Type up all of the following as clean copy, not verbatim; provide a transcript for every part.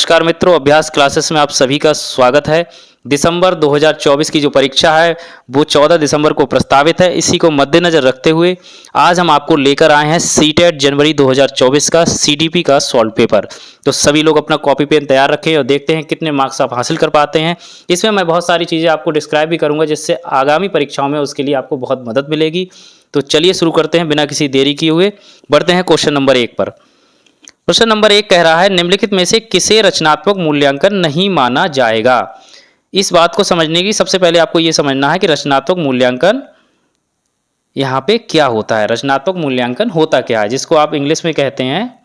नमस्कार मित्रों, अभ्यास क्लासेस में आप सभी का स्वागत है। दिसंबर 2024 की जो परीक्षा है वो 14 दिसंबर को प्रस्तावित है। इसी को मद्देनज़र रखते हुए आज हम आपको लेकर आए हैं सीटेट जनवरी 2024 का सीडीपी का सॉल्व पेपर। तो सभी लोग अपना कॉपी पेन तैयार रखें और देखते हैं कितने मार्क्स आप हासिल कर पाते हैं। इसमें मैं बहुत सारी चीज़ें आपको डिस्क्राइब भी करूँगा जिससे आगामी परीक्षाओं में उसके लिए आपको बहुत मदद मिलेगी। तो चलिए शुरू करते हैं बिना किसी देरी किए हुए। बढ़ते हैं क्वेश्चन नंबर 1 पर। प्रश्न नंबर 1 कह रहा है निम्नलिखित में से किसे रचनात्मक मूल्यांकन नहीं माना जाएगा। इस बात को समझने की सबसे पहले आपको यह समझना है कि रचनात्मक मूल्यांकन यहाँ पे क्या होता है। रचनात्मक मूल्यांकन होता क्या है, जिसको आप इंग्लिश में कहते हैं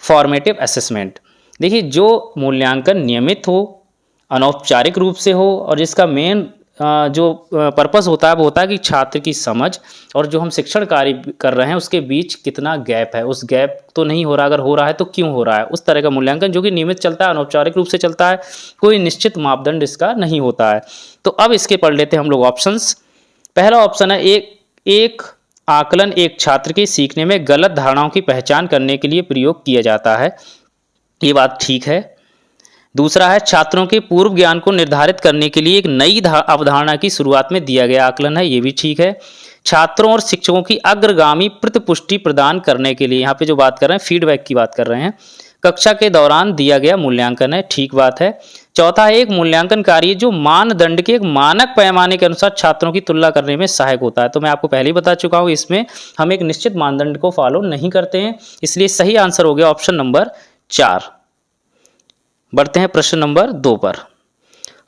फॉर्मेटिव असेसमेंट। देखिए, जो मूल्यांकन नियमित हो, अनौपचारिक रूप से हो और जिसका मेन जो पर्पस होता है वो होता है कि छात्र की समझ और जो हम शिक्षण कार्य कर रहे हैं उसके बीच कितना गैप है, उस गैप तो नहीं हो रहा, अगर हो रहा है तो क्यों हो रहा है, उस तरह का मूल्यांकन जो कि नियमित चलता है, अनौपचारिक रूप से चलता है, कोई निश्चित मापदंड इसका नहीं होता है। तो अब इसके पढ़ लेते हैं हम लोग ऑप्शंस। पहला ऑप्शन है एक आकलन एक छात्र के सीखने में गलत धारणाओं की पहचान करने के लिए प्रयोग किया जाता है। ये बात ठीक है। दूसरा है छात्रों के पूर्व ज्ञान को निर्धारित करने के लिए एक नई अवधारणा की शुरुआत में दिया गया आकलन है। ये भी ठीक है। छात्रों और शिक्षकों की अग्रगामी प्रतिपुष्टि प्रदान करने के लिए, यहाँ पे जो बात कर रहे हैं फीडबैक की बात कर रहे हैं, कक्षा के दौरान दिया गया मूल्यांकन है। ठीक बात है। चौथा है एक मूल्यांकन कार्य जो मानदंड के एक मानक पैमाने के अनुसार छात्रों की तुलना करने में सहायक होता है। तो मैं आपको पहले ही बता चुका हूँ, इसमें हम एक निश्चित मानदंड को फॉलो नहीं करते हैं, इसलिए सही आंसर हो गया ऑप्शन नंबर 4। बढ़ते हैं प्रश्न नंबर 2 पर।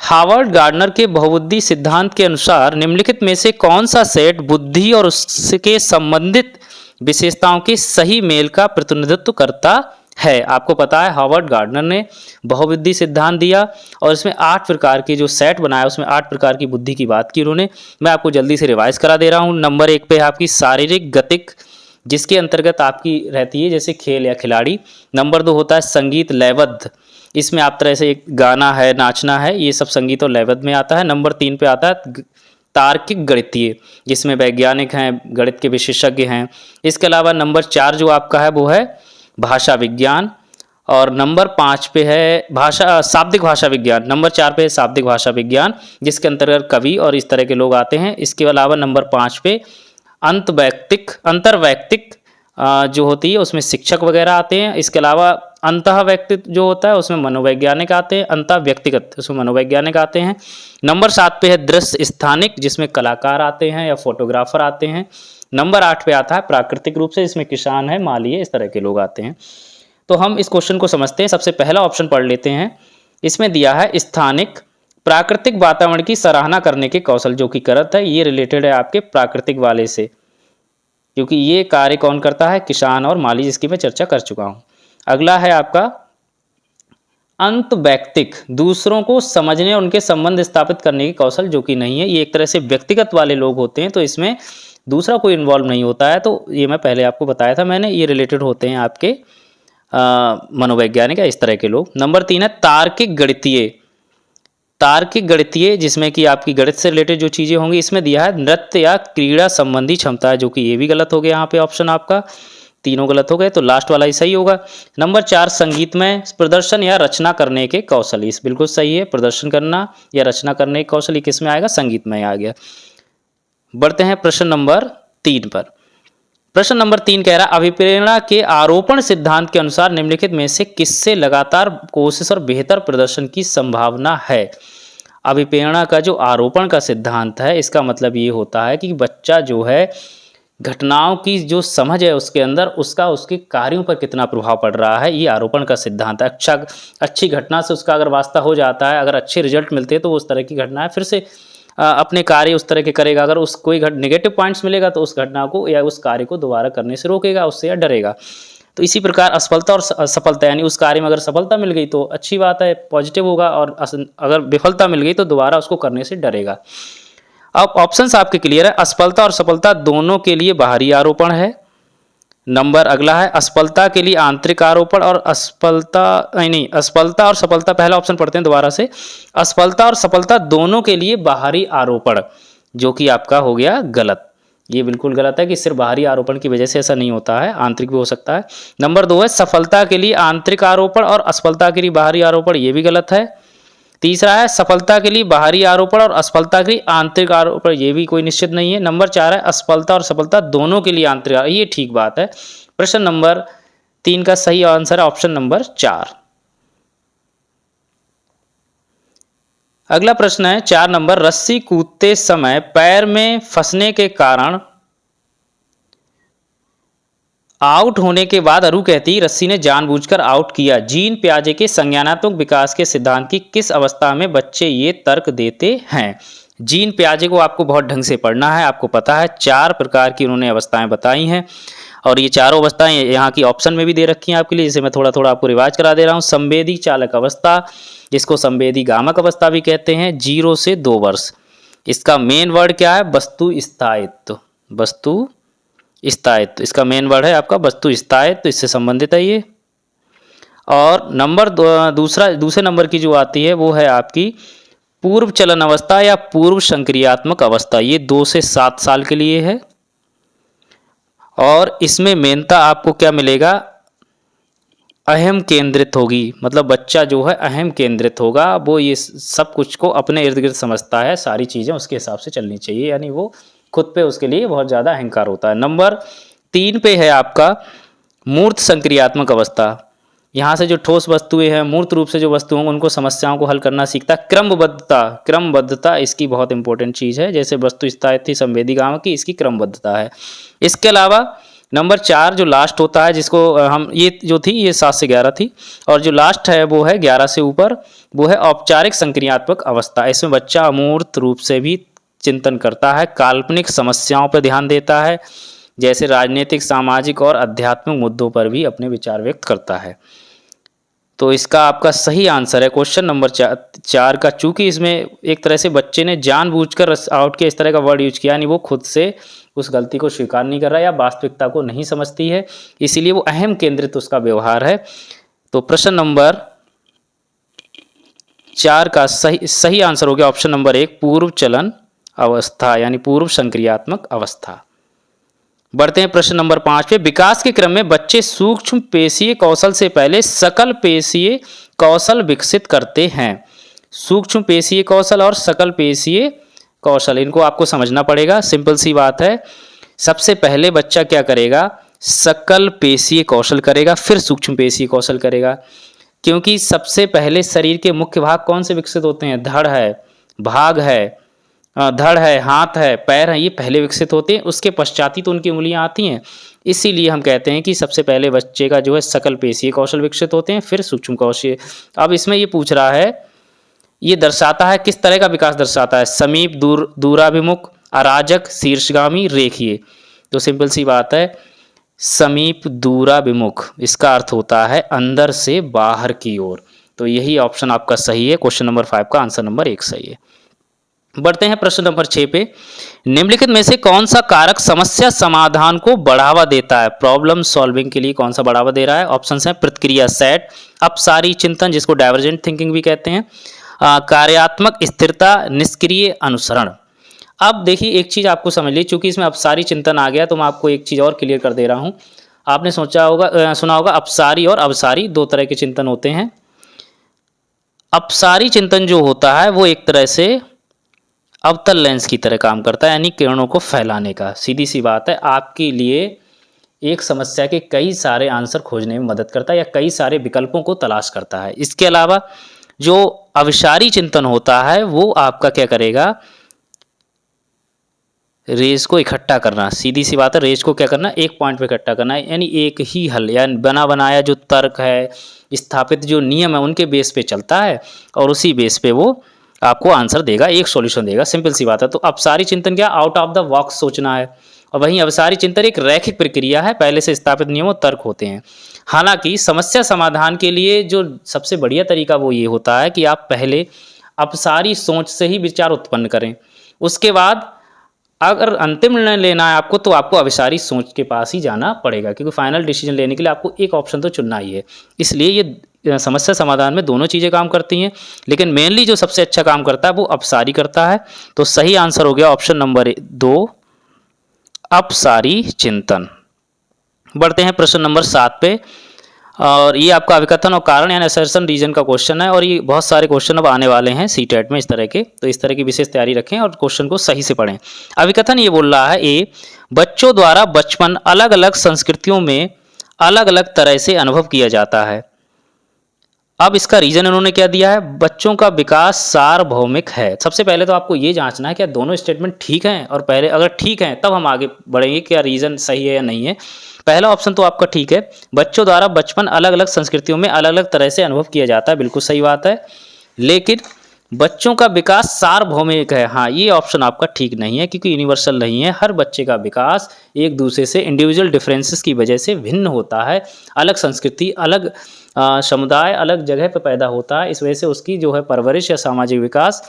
हार्वर्ड गार्डनर के बहुबुद्धि सिद्धांत के अनुसार निम्नलिखित में से कौन सा सेट बुद्धि और उसके संबंधित विशेषताओं के सही मेल का प्रतिनिधित्व करता है। आपको पता है हार्वर्ड गार्डनर ने बहुबुद्धि सिद्धांत दिया और इसमें 8 प्रकार के जो सेट बनाया, उसमें 8 प्रकार की बुद्धि की बात की उन्होंने। मैं आपको जल्दी से रिवाइज करा दे रहा हूँ। नंबर 1 पे आपकी शारीरिक गतिक, जिसके अंतर्गत आपकी रहती है जैसे खेल या खिलाड़ी। नंबर 2 होता है संगीत लयबद्ध, इसमें आप तरह से एक गाना है, नाचना है, ये सब संगीत और लयबद्ध में आता है। नंबर 3 पे आता है तार्किक गणितीय, जिसमें वैज्ञानिक हैं, गणित के विशेषज्ञ हैं। इसके अलावा नंबर 4 जो आपका है वो है भाषा विज्ञान और नंबर 5 पे है शाब्दिक भाषा विज्ञान। नंबर 4 पे है शाब्दिक भाषा विज्ञान, जिसके अंतर्गत कवि और इस तरह के लोग आते हैं। इसके अलावा नंबर 5 पे अंतर्वैयक्तिक जो होती है उसमें शिक्षक वगैरह आते हैं। इसके अलावा अंतः व्यक्तित्व जो होता है उसमें मनोवैज्ञानिक आते हैं, अंतः व्यक्तिगत उसमें मनोवैज्ञानिक आते हैं। नंबर 7 पे है दृश्य स्थानिक, जिसमें कलाकार आते हैं या फोटोग्राफर आते हैं। नंबर 8 पे आता है प्राकृतिक रूप से, जिसमें किसान है, माली है, इस तरह के लोग आते हैं। तो हम इस क्वेश्चन को समझते हैं। सबसे पहला ऑप्शन पढ़ लेते हैं। इसमें दिया है स्थानिक प्राकृतिक वातावरण की सराहना करने के कौशल, जो कि करत है, ये रिलेटेड है आपके प्राकृतिक वाले से, क्योंकि ये कार्य कौन करता है, किसान और माली, जिसकी मैं चर्चा कर चुका हूँ। अगला है आपका अंतवैयक्तिक, दूसरों को समझने और उनके संबंध स्थापित करने की कौशल, जो कि नहीं है, ये एक तरह से व्यक्तिगत वाले लोग होते हैं, तो इसमें दूसरा कोई इन्वॉल्व नहीं होता है। तो ये मैं पहले आपको बताया था मैंने, ये रिलेटेड होते हैं आपके मनोवैज्ञानिक या इस तरह के लोग। नंबर 3 है तार्किक गणितीय, जिसमें कि आपकी गणित से रिलेटेड जो चीज़ें होंगी। इसमें दिया है नृत्य या क्रीड़ा संबंधी क्षमता है, जो कि ये भी गलत हो गया यहाँ पे ऑप्शन आपका, तीनों गलत हो गए, तो लास्ट वाला ही सही होगा। नंबर 4 संगीतमय प्रदर्शन या रचना करने के कौशल, इस बिल्कुल सही है, प्रदर्शन करना या रचना करने के कौशल, किस में आएगा, संगीतमय आ गया। बढ़ते हैं प्रश्न नंबर 3 पर। प्रश्न नंबर 3 कह रहा है अभिप्रेरणा के आरोपण सिद्धांत के अनुसार निम्नलिखित में से किससे लगातार कोशिश और बेहतर प्रदर्शन की संभावना है। अभिप्रेरणा का जो आरोपण का सिद्धांत है, इसका मतलब ये होता है कि बच्चा जो है घटनाओं की जो समझ है उसके अंदर, उसका उसके कार्यों पर कितना प्रभाव पड़ रहा है, ये आरोपण का सिद्धांत है। अच्छी घटना से उसका अगर वास्ता हो जाता है, अगर अच्छे रिजल्ट मिलते हैं तो उस तरह की घटना है फिर से अपने कार्य उस तरह के करेगा। अगर उस कोई नेगेटिव पॉइंट्स मिलेगा तो उस घटना को या उस कार्य को दोबारा करने से रोकेगा, उससे या डरेगा। तो इसी प्रकार असफलता और सफलता, यानी उस कार्य में अगर सफलता मिल गई तो अच्छी बात है, पॉजिटिव होगा, और अगर विफलता मिल गई तो दोबारा उसको करने से डरेगा। अब ऑप्शंस आपके क्लियर है। असफलता और सफलता दोनों के लिए बाहरी आरोपण है। नंबर अगला है असफलता के लिए आंतरिक आरोपण और असफलता और सफलता, पहला ऑप्शन पढ़ते हैं दोबारा से, असफलता और सफलता दोनों के लिए बाहरी आरोपण, जो कि आपका हो गया गलत। ये बिल्कुल गलत है कि सिर्फ बाहरी आरोपण की वजह से ऐसा नहीं होता है, आंतरिक भी हो सकता है। नंबर 2 है सफलता के लिए आंतरिक आरोपण और असफलता के लिए बाहरी आरोपण, ये भी गलत है। तीसरा है सफलता के लिए बाहरी आरोपण और असफलता के लिए आंतरिक आरोपण, ये भी कोई निश्चित नहीं है। नंबर 4 है असफलता और सफलता दोनों के लिए आंतरिक, ये ठीक बात है। प्रश्न नंबर 3 का सही आंसर है ऑप्शन नंबर 4। अगला प्रश्न है 4 नंबर, रस्सी कूदते समय पैर में फंसने के कारण आउट होने के बाद अरु कहती रस्सी ने जानबूझकर आउट किया। जीन पियाजे के संज्ञानात्मक विकास के सिद्धांत की किस अवस्था में बच्चे ये तर्क देते हैं? जीन पियाजे को आपको बहुत ढंग से पढ़ना है, आपको पता है 4 प्रकार की उन्होंने अवस्थाएं बताई हैं और ये चारों अवस्थाएं यहाँ की ऑप्शन में भी दे रखी हैं आपके लिए, जिसे मैं थोड़ा थोड़ा आपको रिवाज करा दे रहा हूँ। संवेदी चालक अवस्था, जिसको संवेदी गामक अवस्था भी कहते हैं, 0 से 2 वर्ष। इसका मेन वर्ड क्या है? वस्तु स्थायित्व। वस्तु स्थायित्व इसका मेन वर्ड है आपका वस्तु स्थायित्व, इससे संबंधित है ये। और नंबर दूसरे नंबर की जो आती है वो है आपकी पूर्व चलन अवस्था या पूर्व संक्रियात्मक अवस्था, ये 2 से 7 साल के लिए है। और इसमें मेनता आपको क्या मिलेगा? अहम केंद्रित होगी, मतलब बच्चा जो है अहम केंद्रित होगा, वो ये सब कुछ को अपने इर्द गिर्द समझता है, सारी चीज़ें उसके हिसाब से चलनी चाहिए, यानी वो खुद पे उसके लिए बहुत ज़्यादा अहंकार होता है। नंबर 3 पे है आपका मूर्त संक्रियात्मक अवस्था। यहाँ से जो ठोस वस्तुएं हैं, मूर्त रूप से जो वस्तुओं हैं, उनको समस्याओं को हल करना सीखता है। क्रमबद्धता इसकी बहुत इंपॉर्टेंट चीज़ है, जैसे वस्तु स्थायित्व थी संवेदी गामक की, इसकी क्रमबद्धता है। इसके अलावा नंबर 4 जो लास्ट होता है, जिसको हम ये जो थी ये 7 से 11 थी, और जो लास्ट है वो है 11 से ऊपर, वो है औपचारिक संक्रियात्मक अवस्था। इसमें बच्चा अमूर्त रूप से भी चिंतन करता है, काल्पनिक समस्याओं पर ध्यान देता है, जैसे राजनीतिक, सामाजिक और आध्यात्मिक मुद्दों पर भी अपने विचार व्यक्त करता है। तो इसका आपका सही आंसर है क्वेश्चन नंबर 4 का। चूंकि इसमें एक तरह से बच्चे ने जानबूझकर आउट के इस तरह का वर्ड यूज किया, यानी वो खुद से उस गलती को स्वीकार नहीं कर रहा या वास्तविकता को नहीं समझती है, इसीलिए वो अहम केंद्रित उसका व्यवहार है। तो प्रश्न नंबर 4 का सही आंसर हो गया ऑप्शन नंबर 1, पूर्व चलन अवस्था यानी पूर्व संक्रियात्मक अवस्था। बढ़ते हैं प्रश्न नंबर 5 पे। विकास के क्रम में बच्चे सूक्ष्म पेशीय कौशल से पहले सकल पेशीय कौशल विकसित करते हैं। सूक्ष्म पेशीय कौशल और सकल पेशीय कौशल, इनको आपको समझना पड़ेगा। सिंपल सी बात है, सबसे पहले बच्चा क्या करेगा? सकल पेशीय कौशल करेगा, फिर सूक्ष्म पेशीय कौशल करेगा। क्योंकि सबसे पहले शरीर के मुख्य भाग कौन से विकसित होते हैं? धड़ है, हाथ है, पैर है, ये पहले विकसित होते हैं, उसके पश्चात ही तो उनकी उंगलियां आती हैं। इसीलिए हम कहते हैं कि सबसे पहले बच्चे का जो है सकल पेशीय कौशल विकसित होते हैं, फिर सूक्ष्म कौशल। अब इसमें ये पूछ रहा है, ये दर्शाता है किस तरह का विकास दर्शाता है? समीप, दूराभिमुख, अराजक, शीर्षगामी, रेखीय। तो सिंपल सी बात है, समीप दूराभिमुख, इसका अर्थ होता है अंदर से बाहर की ओर। तो यही ऑप्शन आपका सही है, क्वेश्चन नंबर 5 का आंसर नंबर 1 सही है। बढ़ते हैं प्रश्न नंबर 6 पे। निम्नलिखित में से कौन सा कारक समस्या समाधान को बढ़ावा देता है? प्रॉब्लम सॉल्विंग के लिए कौन सा बढ़ावा दे रहा है? ऑप्शंस हैं प्रतिक्रिया सेट, अपसारी चिंतन जिसको डाइवर्जेंट थिंकिंग भी कहते हैं, कार्यात्मक स्थिरता, निष्क्रिय अनुसरण। अब देखिए एक चीज आपको समझ ली, चूंकि इसमें अपसारी चिंतन आ गया तो मैं आपको एक चीज और क्लियर कर दे रहा हूं। आपने सुना होगा अपसारी और अवसारी 2 तरह के चिंतन होते हैं। अपसारी चिंतन जो होता है वो एक तरह से अवतल लेंस की तरह काम करता है, यानी किरणों को फैलाने का। सीधी सी बात है, आपके लिए एक समस्या के कई सारे आंसर खोजने में मदद करता है या कई सारे विकल्पों को तलाश करता है। इसके अलावा जो अविसारी चिंतन होता है वो आपका क्या करेगा? रेस को इकट्ठा करना। सीधी सी बात है, रेस को क्या करना? एक पॉइंट पे इकट्ठा करना है, यानी एक ही हल, यानी बना बनाया जो तर्क है, स्थापित जो नियम है, उनके बेस पे चलता है और उसी बेस पे वो आपको आंसर देगा, एक सॉल्यूशन देगा। सिंपल सी बात है। तो अपसारी चिंतन क्या? आउट ऑफ द बॉक्स सोचना है, और वहीं अवसारी चिंतन एक रैखिक प्रक्रिया है, पहले से स्थापित नियम और तर्क होते हैं। हालांकि समस्या समाधान के लिए जो सबसे बढ़िया तरीका वो ये होता है कि आप पहले अपसारी सोच से ही विचार उत्पन्न करें, उसके बाद अगर अंतिम निर्णय लेना है आपको तो आपको अविसारी सोच के पास ही जाना पड़ेगा, क्योंकि फाइनल डिसीजन लेने के लिए आपको एक ऑप्शन तो चुनना ही है। इसलिए ये समस्या समाधान में दोनों चीज़ें काम करती हैं, लेकिन मेनली जो सबसे अच्छा काम करता है वो अपसारी करता है। तो सही आंसर हो गया ऑप्शन नंबर 2, अपसारी चिंतन। बढ़ते हैं प्रश्न नंबर 7 पे, और ये आपका अभिकथन और कारण यानी असर्शन रीजन का क्वेश्चन है, और ये बहुत सारे क्वेश्चन अब आने वाले हैं सीटेट में इस तरह के, तो इस तरह की विशेष तैयारी रखें और क्वेश्चन को सही से पढ़ें। अभिकथन ये बोल रहा है, ए, बच्चों द्वारा बचपन अलग अलग संस्कृतियों में अलग अलग तरह से अनुभव किया जाता है। अब इसका रीजन उन्होंने क्या दिया है, बच्चों का विकास सार्वभौमिक है। सबसे पहले तो आपको ये जांचना है क्या दोनों स्टेटमेंट ठीक हैं, और पहले अगर ठीक हैं तब हम आगे बढ़ेंगे क्या रीजन सही है या नहीं है। पहला ऑप्शन तो आपका ठीक है, बच्चों द्वारा बचपन अलग अलग संस्कृतियों में अलग अलग तरह से अनुभव किया जाता है, बिल्कुल सही बात है। लेकिन बच्चों का विकास सार्वभौमिक है, हाँ ये ऑप्शन आपका ठीक नहीं है, क्योंकि यूनिवर्सल नहीं है। हर बच्चे का विकास एक दूसरे से इंडिविजुअल डिफरेंसेस की वजह से भिन्न होता है, अलग संस्कृति, अलग समुदाय, अलग जगह पर पैदा होता है। इस वजह से उसकी जो है परवरिश या सामाजिक विकास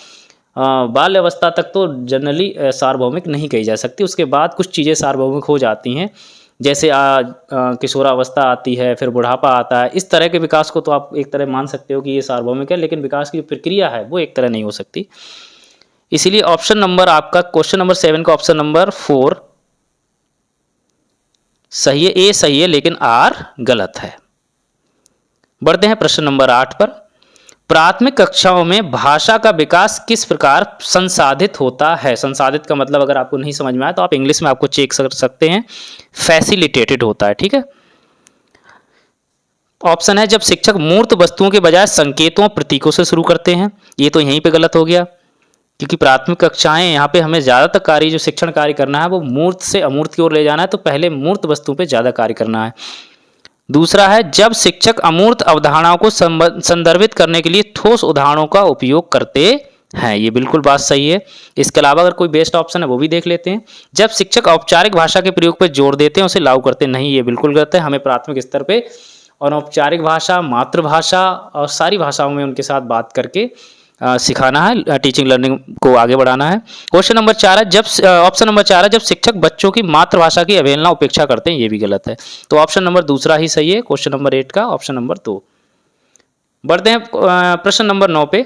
बाल्य अवस्था तक तो जनरली सार्वभौमिक नहीं कही जा सकती। उसके बाद कुछ चीज़ें सार्वभौमिक हो जाती हैं, जैसे किशोरावस्था आती है, फिर बुढ़ापा आता है। इस तरह के विकास को तो आप एक तरह मान सकते हो कि ये सार्वभौमिक है, लेकिन विकास की जो प्रक्रिया है वो एक तरह नहीं हो सकती। इसीलिए ऑप्शन नंबर आपका क्वेश्चन नंबर 7 का ऑप्शन नंबर 4 सही है, ए सही है, लेकिन आर गलत है। बढ़ते हैं प्रश्न नंबर 8 पर, प्राथमिक कक्षाओं में भाषा का विकास किस प्रकार संसाधित होता है। संसाधित का मतलब अगर आपको नहीं समझ में आया तो आप इंग्लिश में आपको चेक कर सकते हैं, फैसिलिटेटेड होता है, ठीक है। ऑप्शन है, जब शिक्षक मूर्त वस्तुओं के बजाय संकेतों प्रतीकों से शुरू करते हैं। ये तो यहीं पे गलत हो गया, क्योंकि प्राथमिक कक्षाएं यहाँ पे हमें ज़्यादातर कार्य जो शिक्षण कार्य करना है वो मूर्त से अमूर्त की ओर ले जाना है, तो पहले मूर्त वस्तुओं पे ज़्यादा कार्य करना है। दूसरा है, जब शिक्षक अमूर्त अवधारणाओं को संदर्भित करने के लिए ठोस उदाहरणों का उपयोग करते हैं। ये बिल्कुल बात सही है। इसके अलावा अगर कोई बेस्ट ऑप्शन है वो भी देख लेते हैं। जब शिक्षक औपचारिक भाषा के प्रयोग पर जोर देते हैं, उसे लागू करते नहीं, ये बिल्कुल गलत है। हमें प्राथमिक स्तर पे अनौपचारिक भाषा, मातृभाषा और सारी भाषाओं में उनके साथ बात करके सिखाना है, टीचिंग लर्निंग को आगे बढ़ाना है। क्वेश्चन नंबर 4 है, जब ऑप्शन नंबर 4 है, जब शिक्षक बच्चों की मातृभाषा की अवहेलना उपेक्षा करते हैं, ये भी गलत है। तो ऑप्शन नंबर दूसरा ही सही है, क्वेश्चन नंबर 8 का ऑप्शन नंबर 2। बढ़ते हैं प्रश्न नंबर 9 पे,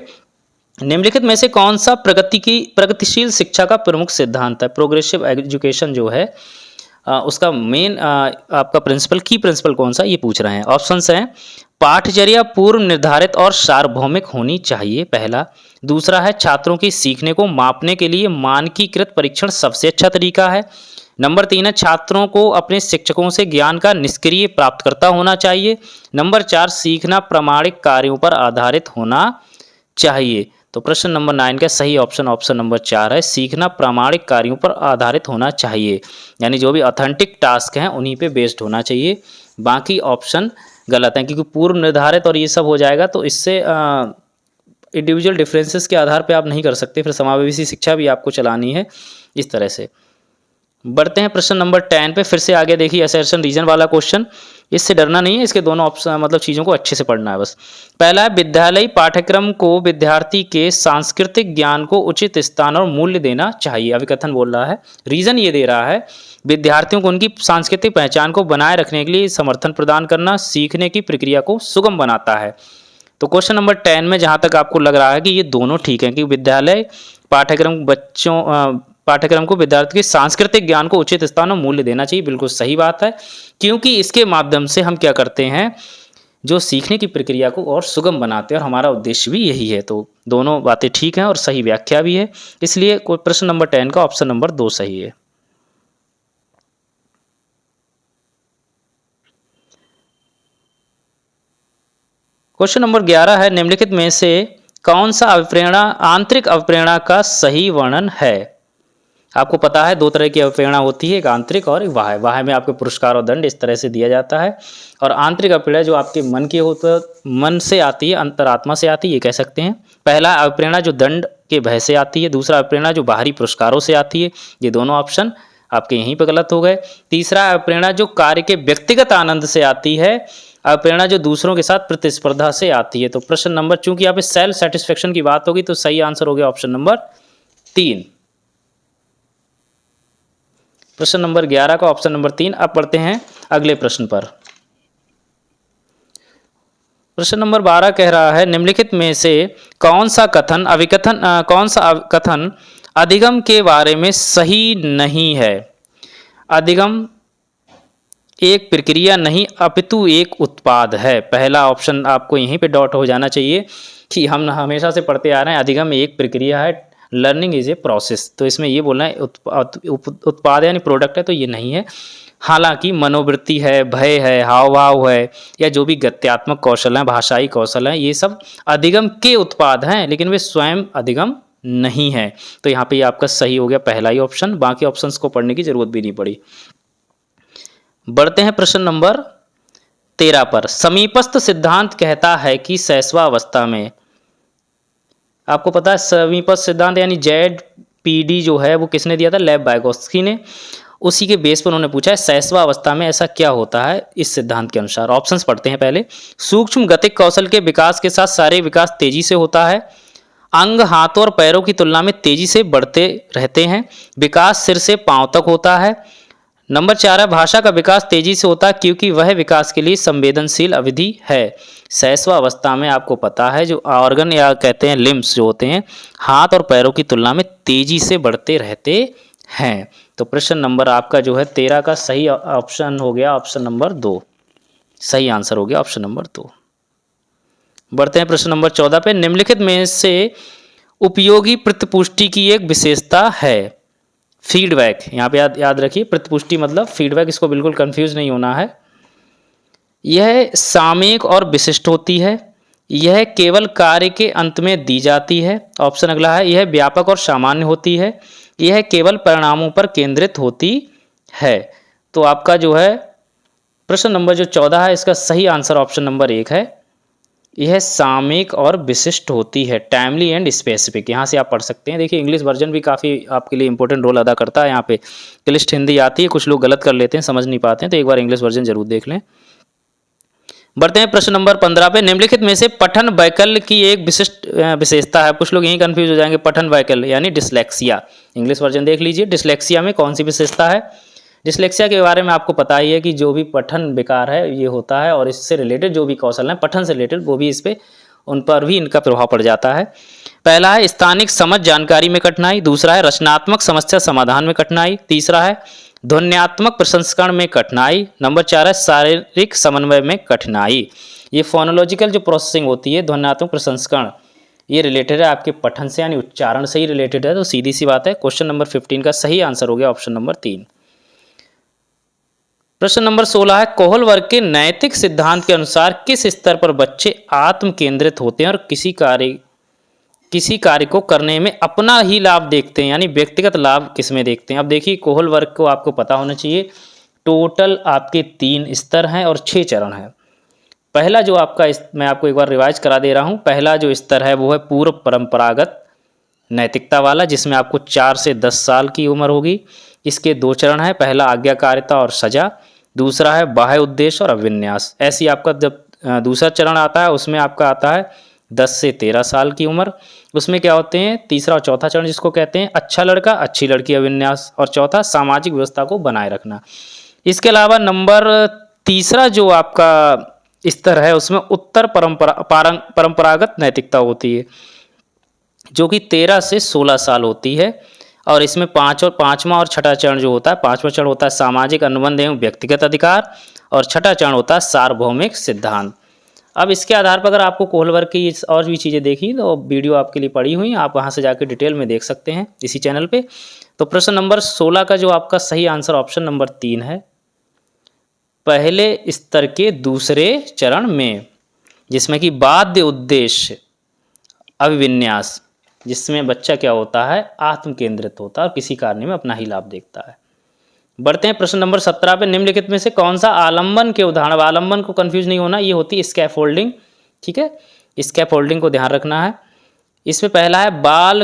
निम्नलिखित में से कौन सा प्रगतिशील शिक्षा का प्रमुख सिद्धांत है। प्रोग्रेसिव एजुकेशन जो है उसका मेन आपका प्रिंसिपल, की प्रिंसिपल कौन सा, ये पूछ रहे हैं। ऑप्शंस हैं, पाठचर्या पूर्व निर्धारित और सार्वभौमिक होनी चाहिए, पहला। दूसरा है, छात्रों की सीखने को मापने के लिए मानकीकृत परीक्षण सबसे अच्छा तरीका है। नंबर 3 है, छात्रों को अपने शिक्षकों से ज्ञान का निष्क्रिय प्राप्तकर्ता होना चाहिए। नंबर 4, सीखना प्रामाणिक कार्यों पर आधारित होना चाहिए। तो प्रश्न नंबर 9 का सही ऑप्शन ऑप्शन नंबर 4 है, सीखना प्रामाणिक कार्यों पर आधारित होना चाहिए, यानी जो भी ऑथेंटिक टास्क हैं उन्हीं पे बेस्ड होना चाहिए। बाकी ऑप्शन गलत हैं, क्योंकि पूर्व निर्धारित और ये सब हो जाएगा तो इससे इंडिविजुअल डिफरेंसेस के आधार पे आप नहीं कर सकते, फिर समावेशी शिक्षा भी आपको चलानी है इस तरह से। बढ़ते हैं प्रश्न नंबर 10 पे, फिर से आगे देखिए असर्शन रीजन वाला क्वेश्चन। इससे डरना नहीं है, इसके दोनों ऑप्शन मतलब चीज़ों को अच्छे से पढ़ना है बस। पहला है, विद्यालयी पाठ्यक्रम को विद्यार्थी के सांस्कृतिक ज्ञान को उचित स्थान और मूल्य देना चाहिए। अभिकथन बोल रहा है, रीजन ये दे रहा है, विद्यार्थियों को उनकी सांस्कृतिक पहचान को बनाए रखने के लिए समर्थन प्रदान करना सीखने की प्रक्रिया को सुगम बनाता है। तो क्वेश्चन नंबर 10 में जहाँ तक आपको लग रहा है कि ये दोनों ठीक है, कि विद्यालय पाठ्यक्रम को विद्यार्थी के सांस्कृतिक ज्ञान को उचित स्थान और मूल्य देना चाहिए, बिल्कुल सही बात है, क्योंकि इसके माध्यम से हम क्या करते हैं, जो सीखने की प्रक्रिया को और सुगम बनाते हैं, और हमारा उद्देश्य भी यही है। तो दोनों बातें ठीक हैं और सही व्याख्या भी है, इसलिए प्रश्न नंबर 10 का ऑप्शन नंबर 2 सही है। क्वेश्चन नंबर 11 है, निम्नलिखित में से कौन सा अभिप्रेरणा आंतरिक अभिप्रेरणा का सही वर्णन है। आपको पता है दो तरह की अभिप्रेरणा होती है, एक आंतरिक और एक बाह्य। बाह्य में आपके पुरस्कार और दंड इस तरह से दिया जाता है, और आंतरिक अभिप्रेरणा जो आपके मन की होता है, मन से आती है, अंतरात्मा से आती है, ये कह सकते हैं। पहला अभिप्रेरणा जो दंड के भय से आती है, दूसरा अभिप्रेरणा जो बाहरी पुरस्कारों से आती है। ये दोनों ऑप्शन आपके यहीं पर गलत हो गए। तीसरा अभिप्रेरणा जो कार्य के व्यक्तिगत आनंद से आती है, अभिप्रेरणा जो दूसरों के साथ प्रतिस्पर्धा से आती है। तो प्रश्न नंबर, चूंकि यहाँ पे सेल्फ सेटिस्फेक्शन की बात होगी, तो सही आंसर हो गया ऑप्शन नंबर 3। प्रश्न नंबर 11 का ऑप्शन नंबर 3। अब पढ़ते हैं अगले प्रश्न पर। प्रश्न नंबर 12 कह रहा है, निम्नलिखित में से कौन सा कथन अधिगम के बारे में सही नहीं है। अधिगम एक प्रक्रिया नहीं अपितु एक उत्पाद है। पहला ऑप्शन आपको यहीं पे डॉट हो जाना चाहिए कि हम हमेशा से पढ़ते आ रहे हैं अधिगम एक प्रक्रिया है, लर्निंग इज ए प्रोसेस। तो इसमें ये बोलना है उत्पाद यानी प्रोडक्ट है, तो ये नहीं है। हालांकि मनोवृत्ति है, भय है, हाव भाव है, या जो भी गत्यात्मक कौशल हैं, भाषाई कौशल हैं, ये सब अधिगम के उत्पाद हैं, लेकिन वे स्वयं अधिगम नहीं है। तो यहाँ पे ये आपका सही हो गया पहला ही ऑप्शन, बाकी ऑप्शंस को पढ़ने की जरूरत भी नहीं पड़ी। बढ़ते हैं प्रश्न नंबर 13 पर। समीपस्थ सिद्धांत कहता है कि शैशवावस्था में, आपको पता है समीपस्थ सिद्धांत यानी ZPD जो है वो किसने दिया था, लेव वाइगोत्स्की ने। उसी के बेस पर उन्होंने पूछा है शैशवावस्था में ऐसा क्या होता है इस सिद्धांत के अनुसार। ऑप्शंस पढ़ते हैं पहले। सूक्ष्म गतिक कौशल के विकास के साथ शारीरिक विकास तेजी से होता है। अंग हाथों और पैरों की तुलना में तेजी से बढ़ते रहते हैं। विकास सिर से पांव तक होता है। नंबर 4 है भाषा का विकास तेजी से होता है क्योंकि वह विकास के लिए संवेदनशील अवधि है। शैशवावस्था में आपको पता है जो ऑर्गन या कहते हैं लिम्स जो होते हैं हाथ और पैरों की तुलना में तेजी से बढ़ते रहते हैं। तो प्रश्न नंबर आपका जो है 13 का सही ऑप्शन हो गया ऑप्शन नंबर 2, सही आंसर हो गया ऑप्शन नंबर 2। बढ़ते हैं प्रश्न नंबर 14 पे। निम्नलिखित में से उपयोगी प्रतिपुष्टि की एक विशेषता है। फीडबैक, यहाँ पे याद रखिए प्रतिपुष्टि मतलब फीडबैक, इसको बिल्कुल कंफ्यूज नहीं होना है। यह सामयिक और विशिष्ट होती है। यह केवल कार्य के अंत में दी जाती है। ऑप्शन अगला है यह व्यापक और सामान्य होती है। यह केवल परिणामों पर केंद्रित होती है। तो आपका जो है प्रश्न नंबर जो 14 है इसका सही आंसर ऑप्शन नंबर 1 है। यह सामयिक और विशिष्ट होती है, टाइमली एंड स्पेसिफिक। यहाँ से आप पढ़ सकते हैं। देखिए इंग्लिश वर्जन भी काफ़ी आपके लिए इंपॉर्टेंट रोल अदा करता है। यहाँ पे क्लिष्ट हिंदी आती है, कुछ लोग गलत कर लेते हैं, समझ नहीं पाते हैं, तो एक बार इंग्लिश वर्जन जरूर देख लें। बढ़ते हैं प्रश्न नंबर 15 पे। निम्नलिखित में से पठन वैकल्य की एक विशिष्ट विशेषता है। कुछ लोग यहीं कंफ्यूज हो जाएंगे, पठन वैकल्य यानी डिसलेक्सिया। इंग्लिश वर्जन देख लीजिए, डिसलेक्सिया में कौन सी विशेषता है। डिसलेक्सिया के बारे में आपको पता ही है कि जो भी पठन विकार है ये होता है, और इससे रिलेटेड जो भी कौशल हैं पठन से रिलेटेड वो भी इस पे उन पर भी इनका प्रभाव पड़ जाता है। पहला है स्थानिक समझ जानकारी में कठिनाई। दूसरा है रचनात्मक समस्या समाधान में कठिनाई। तीसरा है ध्वन्यात्मक प्रसंस्करण में कठिनाई। नंबर 4 है शारीरिक समन्वय में कठिनाई। ये फोनोलॉजिकल जो प्रोसेसिंग होती है, ध्वन्यात्मक प्रसंस्करण, ये रिलेटेड है आपके पठन से यानी उच्चारण से ही रिलेटेड है। तो सीधी सी बात है क्वेश्चन नंबर 15 का सही आंसर हो गया ऑप्शन नंबर 3। प्रश्न नंबर 16 है कोहल वर्ग के नैतिक सिद्धांत के अनुसार किस स्तर पर बच्चे आत्म केंद्रित होते हैं और किसी कार्य को करने में अपना ही लाभ देखते हैं, यानी व्यक्तिगत लाभ किसमें देखते हैं। अब देखिए कोहल वर्ग को आपको पता होना चाहिए, टोटल आपके 3 स्तर हैं और 6 चरण हैं। पहला जो आपका मैं आपको एक बार रिवाइज करा दे रहा हूँ। पहला जो स्तर है वो है पूर्व परंपरागत नैतिकता वाला, जिसमें आपको 4 से 10 साल की उम्र होगी। इसके 2 चरण हैं, पहला आज्ञाकारिता और सजा, दूसरा है बाह्य उद्देश्य और अभिन्यास। ऐसी आपका जब दूसरा चरण आता है उसमें आपका आता है 10 से 13 साल की उम्र। उसमें क्या होते हैं तीसरा और चौथा चरण, जिसको कहते हैं अच्छा लड़का अच्छी लड़की अभिन्यास, और चौथा सामाजिक व्यवस्था को बनाए रखना। इसके अलावा नंबर तीसरा जो आपका स्तर है उसमें उत्तर परंपरागत नैतिकता होती है, जो कि 13 से 16 साल होती है। और इसमें पांचवा और छठा चरण जो होता है, पांचवा चरण होता है सामाजिक अनुबंध एवं व्यक्तिगत अधिकार, और छठा चरण होता है सार्वभौमिक सिद्धांत। अब इसके आधार पर अगर आपको कोहल वर्ग की और भी चीज़ें देखी तो वीडियो आपके लिए पड़ी हुई, आप वहाँ से जाकर डिटेल में देख सकते हैं इसी चैनल पे। तो प्रश्न नंबर 16 का जो आपका सही आंसर ऑप्शन नंबर 3 है, पहले स्तर के दूसरे चरण में, जिसमें कि बाध्य उद्देश्य अभिविन्यास, जिसमें बच्चा क्या होता है आत्म केंद्रित होता है और किसी कार्य में अपना ही लाभ देखता है। बढ़ते हैं प्रश्न नंबर 17 पे। निम्नलिखित में से कौन सा आलंबन के उदाहरण, आलंबन को कंफ्यूज नहीं होना, ये होती है स्कैफोल्डिंग। ठीक है, स्कैफोल्डिंग को ध्यान रखना है। इसमें पहला है बोल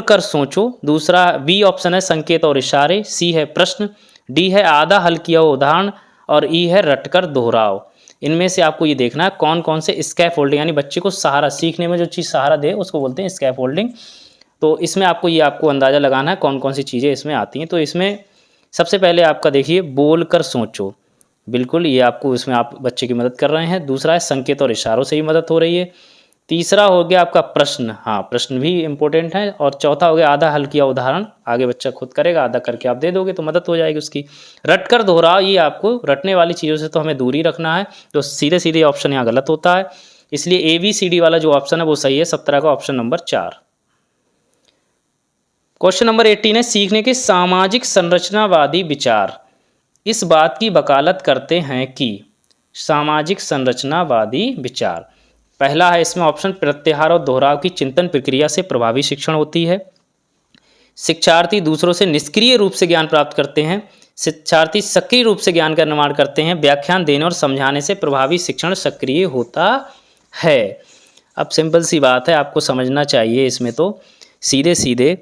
कर सोचो, दूसरा बी ऑप्शन है संकेत और इशारे, सी है प्रश्न, डी है आधा हल किया हुआ उदाहरण, और ई है रटकर दोहराओ। इनमें से आपको ये देखना है कौन कौन से स्कैफोल्डिंग, यानी बच्चे को सहारा, सीखने में जो चीज़ सहारा दे उसको बोलते हैं स्कैफोल्डिंग। तो इसमें आपको अंदाज़ा लगाना है कौन कौन सी चीज़ें इसमें आती हैं। तो इसमें सबसे पहले आपका देखिए बोल कर सोचो, बिल्कुल ये आपको इसमें आप बच्चे की मदद कर रहे हैं। दूसरा है संकेत और इशारों से ही मदद हो रही है। तीसरा हो गया आपका प्रश्न, हाँ प्रश्न भी इम्पोर्टेंट है। और चौथा हो गया आधा हल किया उदाहरण, आगे बच्चा खुद करेगा, आधा करके आप दे दोगे तो मदद हो जाएगी उसकी। रट कर दोहराओ, ये आपको रटने वाली चीज़ों से तो हमें दूरी रखना है, तो सीधे सीधे ऑप्शन यहाँ गलत होता है, इसलिए ABCD वाला जो ऑप्शन है वो सही है 17 का ऑप्शन नंबर 4। क्वेश्चन नंबर 18 है, सीखने के सामाजिक संरचनावादी विचार इस बात की वकालत करते हैं कि सामाजिक संरचनावादी विचार, पहला है इसमें ऑप्शन, प्रत्याहार और दोहराव की चिंतन प्रक्रिया से प्रभावी शिक्षण होती है, शिक्षार्थी दूसरों से निष्क्रिय रूप से ज्ञान प्राप्त करते हैं, शिक्षार्थी सक्रिय रूप से ज्ञान का निर्माण करते हैं, व्याख्यान देने और समझाने से प्रभावी शिक्षण सक्रिय होता है। अब सिंपल सी बात है, आपको समझना चाहिए इसमें तो सीधे सीधे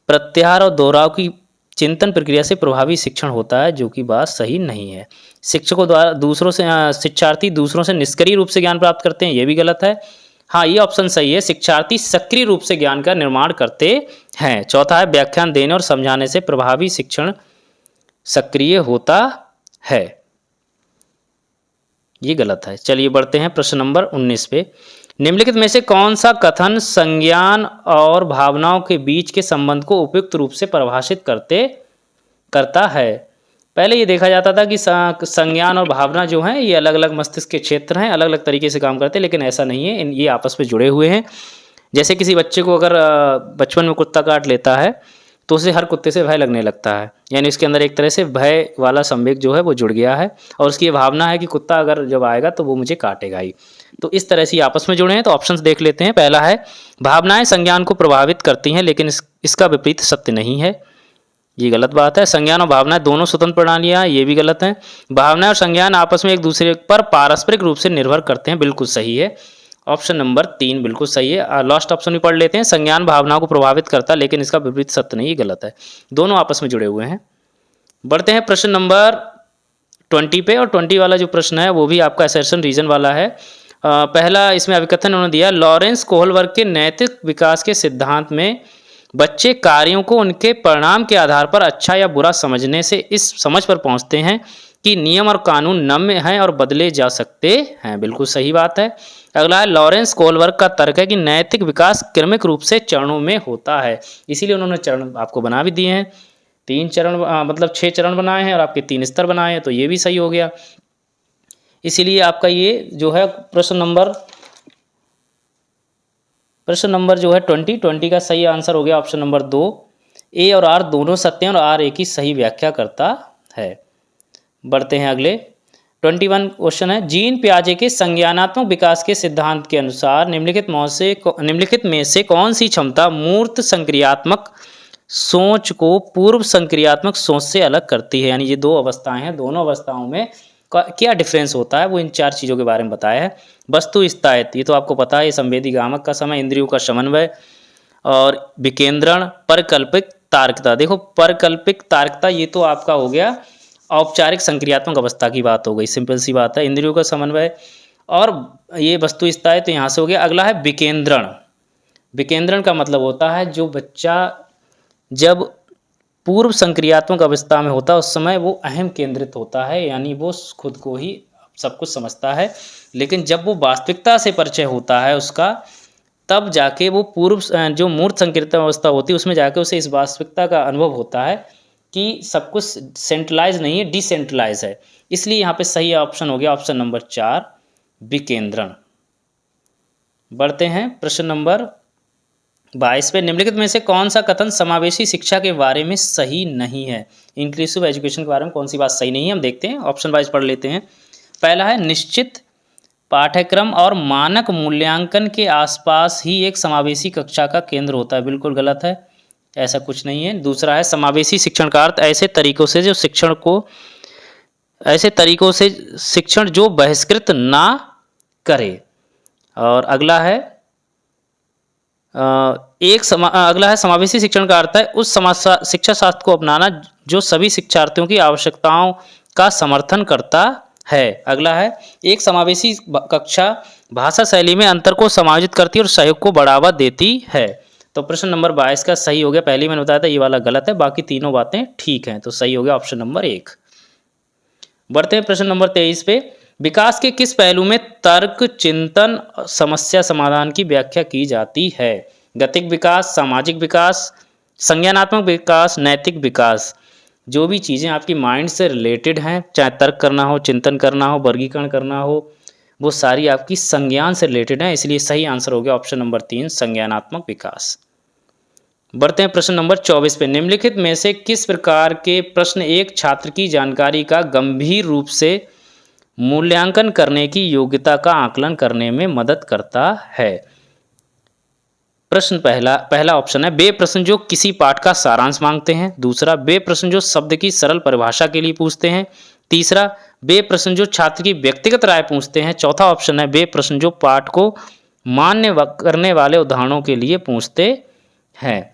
प्रत्याहार और दोहराव की चिंतन प्रक्रिया से प्रभावी शिक्षण होता है, जो कि बात सही नहीं है। शिक्षकों द्वारा दूसरों से शिक्षार्थी दूसरों से निष्क्रिय रूप से ज्ञान प्राप्त करते हैं, ये भी गलत है। हाँ ये ऑप्शन सही है, शिक्षार्थी सक्रिय रूप से ज्ञान का निर्माण करते हैं। चौथा है व्याख्यान देने और समझाने से प्रभावी शिक्षण सक्रिय होता है, ये गलत है। चलिए बढ़ते हैं प्रश्न नंबर 19 पे। निम्नलिखित में से कौन सा कथन संज्ञान और भावनाओं के बीच के संबंध को उपयुक्त रूप से परिभाषित करता है। पहले ये देखा जाता था कि संज्ञान और भावना जो हैं ये अलग अलग मस्तिष्क के क्षेत्र हैं, अलग अलग तरीके से काम करते हैं, लेकिन ऐसा नहीं है, ये आपस में जुड़े हुए हैं। जैसे किसी बच्चे को अगर बचपन में कुत्ता काट लेता है तो उसे हर कुत्ते से भय लगने लगता है, यानी उसके अंदर एक तरह से भय वाला संवेग जो है वो जुड़ गया है, और उसकी ये भावना है कि कुत्ता अगर जब आएगा तो वो मुझे काटेगा ही। तो इस तरह से आपस में जुड़े हैं। तो ऑप्शंस देख लेते हैं। पहला है भावनाएं संज्ञान को प्रभावित करती हैं, लेकिन इसका विपरीत सत्य नहीं है, ये गलत बात है। संज्ञान और भावनाएं दोनों स्वतंत्र प्रणालियां, ये भी गलत है। भावनाएं और संज्ञान आपस में एक दूसरे पर पारस्परिक रूप से निर्भर करते हैं, बिल्कुल सही है। ऑप्शन नंबर 3 बिल्कुल सही है। लास्ट ऑप्शन भी पढ़ लेते हैं, संज्ञान भावनाओं को प्रभावित करता है लेकिन इसका विपरीत सत्य नहीं, ये गलत है। दोनों आपस में जुड़े हुए हैं। बढ़ते हैं प्रश्न नंबर 20 पे, और 20 वाला जो प्रश्न है वो भी आपका असर्शन रीजन वाला है। पहला इसमें अभिकथन उन्होंने दिया, लॉरेंस कोहलबर्ग के नैतिक विकास के सिद्धांत में बच्चे कार्यों को उनके परिणाम के आधार पर अच्छा या बुरा समझने से इस समझ पर पहुंचते हैं कि नियम और कानून नम्य हैं और बदले जा सकते हैं, बिल्कुल सही बात है। अगला है, लॉरेंस कोहलबर्ग का तर्क है कि नैतिक विकास क्रमिक रूप से चरणों में होता है, इसीलिए उन्होंने चरण आपको बना भी दिए हैं। 3 चरण मतलब 6 चरण बनाए हैं और आपके 3 स्तर बनाए हैं, तो ये भी सही हो गया। इसीलिए आपका ये जो है प्रश्न नंबर जो है 20 का सही आंसर हो गया ऑप्शन नंबर 2। ए और आर दोनों सत्य हैं और आर ए की सही व्याख्या करता है। बढ़ते हैं अगले 21 क्वेश्चन है, जीन पियाजे के संज्ञानात्मक विकास के सिद्धांत के अनुसार निम्नलिखित में से कौन सी क्षमता मूर्त संक्रियात्मक सोच को पूर्व संक्रियात्मक सोच से अलग करती है। यानी ये 2 अवस्थाएं हैं, दोनों अवस्थाओं में क्या डिफरेंस होता है, वो इन 4 चीज़ों के बारे में बताया है। वस्तु स्थायित्व, ये तो आपको पता है, संवेदी गामक का समय, इंद्रियों का समन्वय और विकेंद्रण, परकल्पिक तार्किकता। देखो परकल्पिक तार्किकता ये तो आपका हो गया औपचारिक संक्रियात्मक अवस्था की बात हो गई, सिंपल सी बात है। इंद्रियों का समन्वय और ये वस्तु स्थायित्व तो यहाँ से हो गया। अगला है विकेंद्रण। विकेंद्रण का मतलब होता है जो बच्चा जब पूर्व संक्रियात्मक अवस्था में होता है उस समय वो अहम केंद्रित होता है, यानी वो खुद को ही सब कुछ समझता है, लेकिन जब वो वास्तविकता से परिचय होता है उसका, तब जाके वो पूर्व जो मूर्त संकीर्तन अवस्था होती है उसमें जाके उसे इस वास्तविकता का अनुभव होता है कि सब कुछ सेंट्रलाइज नहीं है, डिसेंट्रलाइज है। इसलिए यहाँ पे सही ऑप्शन हो गया ऑप्शन नंबर 4 विकेंद्रण। बढ़ते हैं प्रश्न नंबर 22 पे, निम्नलिखित में से कौन सा कथन समावेशी शिक्षा के बारे में सही नहीं है। इंक्लूसिव एजुकेशन के बारे में कौन सी बात सही नहीं है, हम देखते हैं, ऑप्शन वाइज पढ़ लेते हैं। पहला है, निश्चित पाठ्यक्रम और मानक मूल्यांकन के आसपास ही एक समावेशी कक्षा का केंद्र होता है, बिल्कुल गलत है, ऐसा कुछ नहीं है। दूसरा है, समावेशी शिक्षण का अर्थ ऐसे तरीकों से शिक्षण जो बहिष्कृत ना करे। और अगला है अगला है, समावेशी शिक्षण का अर्थ है उस शिक्षा शास्त्र को अपनाना जो सभी शिक्षार्थियों की आवश्यकताओं का समर्थन करता है। अगला है, एक समावेशी कक्षा भाषा शैली में अंतर को समायोजित करती है और सहयोग को बढ़ावा देती है। तो प्रश्न नंबर 22 का सही हो गया, पहले मैंने बताया था ये वाला गलत है, बाकी तीनों बातें ठीक हैं, तो सही हो गया ऑप्शन नंबर 1। बढ़ते हैं प्रश्न नंबर 23 पे, विकास के किस पहलू में तर्क, चिंतन, समस्या समाधान की व्याख्या की जाती है? गतिक विकास, सामाजिक विकास, संज्ञानात्मक विकास, नैतिक विकास। जो भी चीज़ें आपकी माइंड से रिलेटेड हैं, चाहे तर्क करना हो, चिंतन करना हो, वर्गीकरण करना हो, वो सारी आपकी संज्ञान से रिलेटेड हैं, इसलिए सही आंसर हो गया ऑप्शन नंबर 3, संज्ञानात्मक विकास। बढ़ते हैं प्रश्न नंबर 24 पे। निम्नलिखित में से किस प्रकार के प्रश्न एक छात्र की जानकारी का गंभीर रूप से मूल्यांकन करने की योग्यता का आकलन करने में मदद करता है? प्रश्न पहला ऑप्शन है, वे प्रश्न जो किसी पाठ का सारांश मांगते हैं। दूसरा, वे प्रश्न जो शब्द की सरल परिभाषा के लिए पूछते हैं। तीसरा, वे प्रश्न जो छात्र की व्यक्तिगत राय पूछते हैं। चौथा ऑप्शन है, वे प्रश्न जो पाठ को मान्य करने वाले उदाहरणों के लिए पूछते हैं।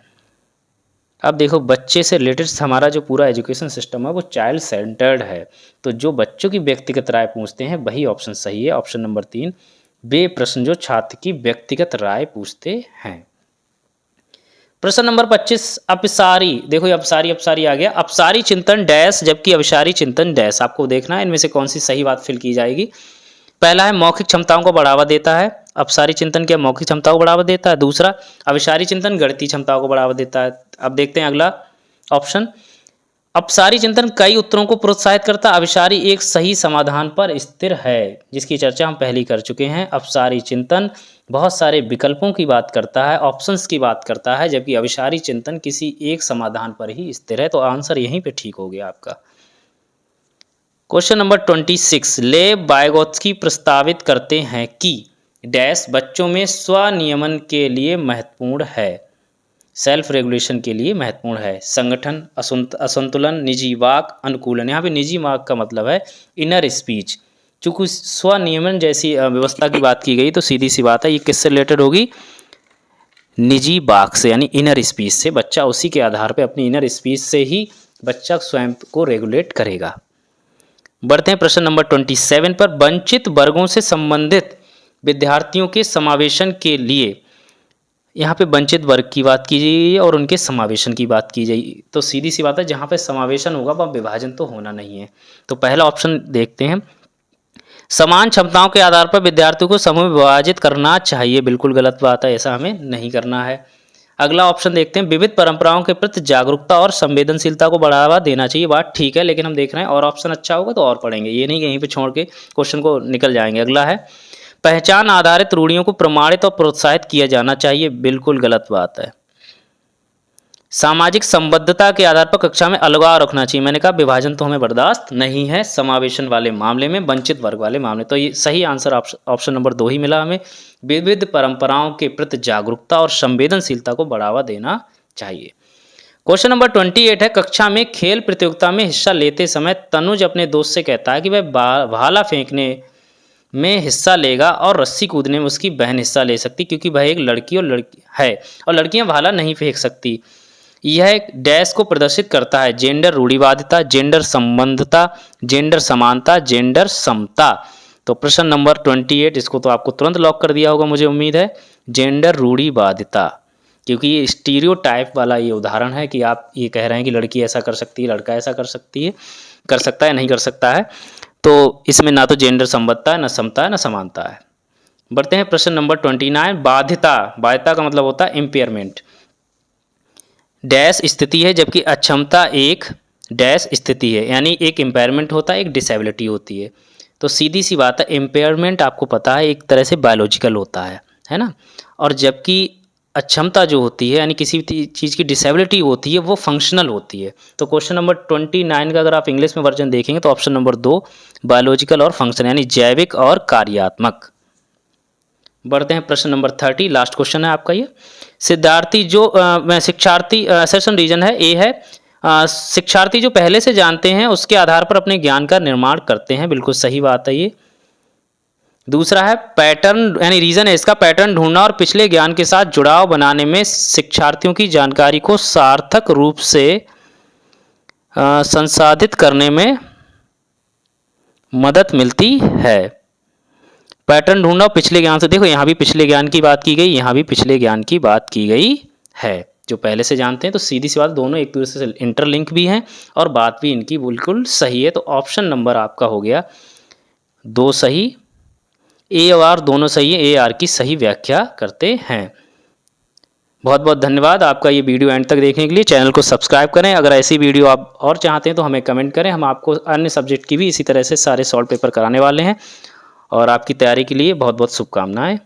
अब देखो, बच्चे से रिलेटेड हमारा जो पूरा एजुकेशन सिस्टम है वो चाइल्ड सेंटर्ड है, तो जो बच्चों की व्यक्तिगत राय पूछते हैं वही ऑप्शन सही है, ऑप्शन नंबर 3, वे प्रश्न जो छात्र की व्यक्तिगत राय पूछते हैं। प्रश्न नंबर 25, अपसारी। देखो ये अपसारी आ गया। अपसारी चिंतन डैश जबकि अविसारी चिंतन डैश, आपको देखना है इनमें से कौन सी सही बात फिल की जाएगी। पहला है, मौखिक क्षमताओं को बढ़ावा देता है। अपसारी चिंतन क्या मौखिक क्षमताओं को बढ़ावा देता है? दूसरा, अविसारी चिंतन गणितीय क्षमताओं को बढ़ावा देता है। अब देखते हैं अगला ऑप्शन। अपसारी चिंतन कई उत्तरों को प्रोत्साहित करता, अविसारी एक सही समाधान पर स्थिर है, जिसकी चर्चा हम पहले कर चुके हैं। अपसारी चिंतन बहुत सारे विकल्पों की बात करता है, ऑप्शंस की बात करता है, जबकि अविसारी चिंतन किसी एक समाधान पर ही स्थिर है। तो आंसर यहीं पे ठीक हो गया आपका। क्वेश्चन नंबर 26, लेव वाइगोत्स्की प्रस्तावित करते हैं कि डैश बच्चों में स्वनियमन के लिए महत्वपूर्ण है, सेल्फ रेगुलेशन के लिए महत्वपूर्ण है। संगठन, असंतुलन, निजी वाक, अनुकूलन। यहाँ पे निजी वाक का मतलब है इनर स्पीच। चूंकि स्वनियमन जैसी व्यवस्था की बात की गई तो सीधी सी बात है ये किससे रिलेटेड होगी? निजी वाक से, यानी इनर स्पीच से। बच्चा उसी के आधार पर, अपनी इनर स्पीच से ही बच्चा स्वयं को रेगुलेट करेगा। बढ़ते हैं प्रश्न नंबर 27 पर। वंचित वर्गों से संबंधित विद्यार्थियों के समावेशन के लिए, यहाँ पे वंचित वर्ग की बात की जाइए और उनके समावेशन की बात की जाइए, तो सीधी सी बात है जहाँ पे समावेशन होगा वह विभाजन तो होना नहीं है। तो पहला ऑप्शन देखते हैं, समान क्षमताओं के आधार पर विद्यार्थियों को समूह में विभाजित करना चाहिए। बिल्कुल गलत बात है, ऐसा हमें नहीं करना है। अगला ऑप्शन देखते हैं, विविध परंपराओं के प्रति जागरूकता और संवेदनशीलता को बढ़ावा देना चाहिए। बात ठीक है, लेकिन हम देख रहे हैं और ऑप्शन अच्छा होगा तो और पढ़ेंगे, ये नहीं यहीं पे छोड़ के क्वेश्चन को निकल जाएंगे। अगला है, पहचान आधारित रूढ़ियों को प्रमाणित और प्रोत्साहित किया जाना चाहिए। बिल्कुल गलत बात है। सामाजिक संबद्धता के आधार पर कक्षा में अलगाव रखना चाहिए। मैंने कहा विभाजन तो हमें बर्दाश्त नहीं है समावेशन वाले मामले में, वंचित वर्ग वाले मामले। तो ये सही आंसर ऑप्शन नंबर 2 ही मिला हमें। विविध परंपराओं के प्रति जागरूकता और संवेदनशीलता को बढ़ावा देना चाहिए। क्वेश्चन नंबर 28 है, कक्षा में खेल प्रतियोगिता में हिस्सा लेते समय तनुज अपने दोस्त से कहता है कि वह भाला फेंकने में हिस्सा लेगा और रस्सी कूदने में उसकी बहन हिस्सा ले सकती, क्योंकि वह एक लड़की है और लड़कियां भाला नहीं फेंक सकती। यह एक डैश को प्रदर्शित करता है, जेंडर रूढ़िवादिता, जेंडर संबंधता, जेंडर समानता, जेंडर समता। तो प्रश्न नंबर 28, इसको तो आपको तुरंत लॉक कर दिया होगा मुझे उम्मीद है, जेंडर रूढ़िवादिता, क्योंकि ये स्टीरियोटाइप वाला ये उदाहरण है कि आप ये कह रहे हैं कि लड़की ऐसा कर सकती है, लड़का ऐसा कर सकता है नहीं कर सकता है। तो इसमें ना तो जेंडर संबद्धता है, ना समता है, ना समानता है। बढ़ते हैं प्रश्न नंबर 29, बाध्यता। बाध्यता का मतलब होता है इम्पेयरमेंट। डैश स्थिति है जबकि अक्षमता एक डैश स्थिति है, यानी एक इम्पेयरमेंट होता है, एक डिसेबिलिटी होती है। तो सीधी सी बात है, इम्पेयरमेंट आपको पता है एक तरह से बायोलॉजिकल होता है ना, और जबकि अक्षमता जो होती है यानी किसी भी चीज़ की डिसेबिलिटी होती है वो फंक्शनल होती है। तो क्वेश्चन नंबर 29 का अगर आप इंग्लिश में वर्जन देखेंगे तो ऑप्शन नंबर 2, बायोलॉजिकल और फंक्शन, यानी जैविक और कार्यात्मक। बढ़ते हैं प्रश्न नंबर 30, लास्ट क्वेश्चन है आपका ये। शिक्षार्थी सेशन रीजन है, ए है, शिक्षार्थी जो पहले से जानते हैं उसके आधार पर अपने ज्ञान का निर्माण करते हैं। बिल्कुल सही बात है ये। दूसरा है पैटर्न, यानी रीजन है इसका, पैटर्न ढूंढना और पिछले ज्ञान के साथ जुड़ाव बनाने में शिक्षार्थियों की जानकारी को सार्थक रूप से संसाधित करने में मदद मिलती है। पैटर्न ढूंढना और पिछले ज्ञान से, देखो यहाँ भी पिछले ज्ञान की बात की गई, यहाँ भी पिछले ज्ञान की बात की गई है। जो पहले से जानते हैं तो सीधी सी बात, दोनों एक दूसरे से इंटरलिंक भी हैं और बात भी इनकी बिल्कुल सही है। तो ऑप्शन नंबर आपका हो गया दो सही, ए और आर दोनों सही है, ए आर की सही व्याख्या करते हैं। बहुत बहुत धन्यवाद आपका ये वीडियो एंड तक देखने के लिए। चैनल को सब्सक्राइब करें। अगर ऐसी वीडियो आप और चाहते हैं तो हमें कमेंट करें, हम आपको अन्य सब्जेक्ट की भी इसी तरह से सारे सॉल्व पेपर कराने वाले हैं। और आपकी तैयारी के लिए बहुत बहुत शुभकामनाएं।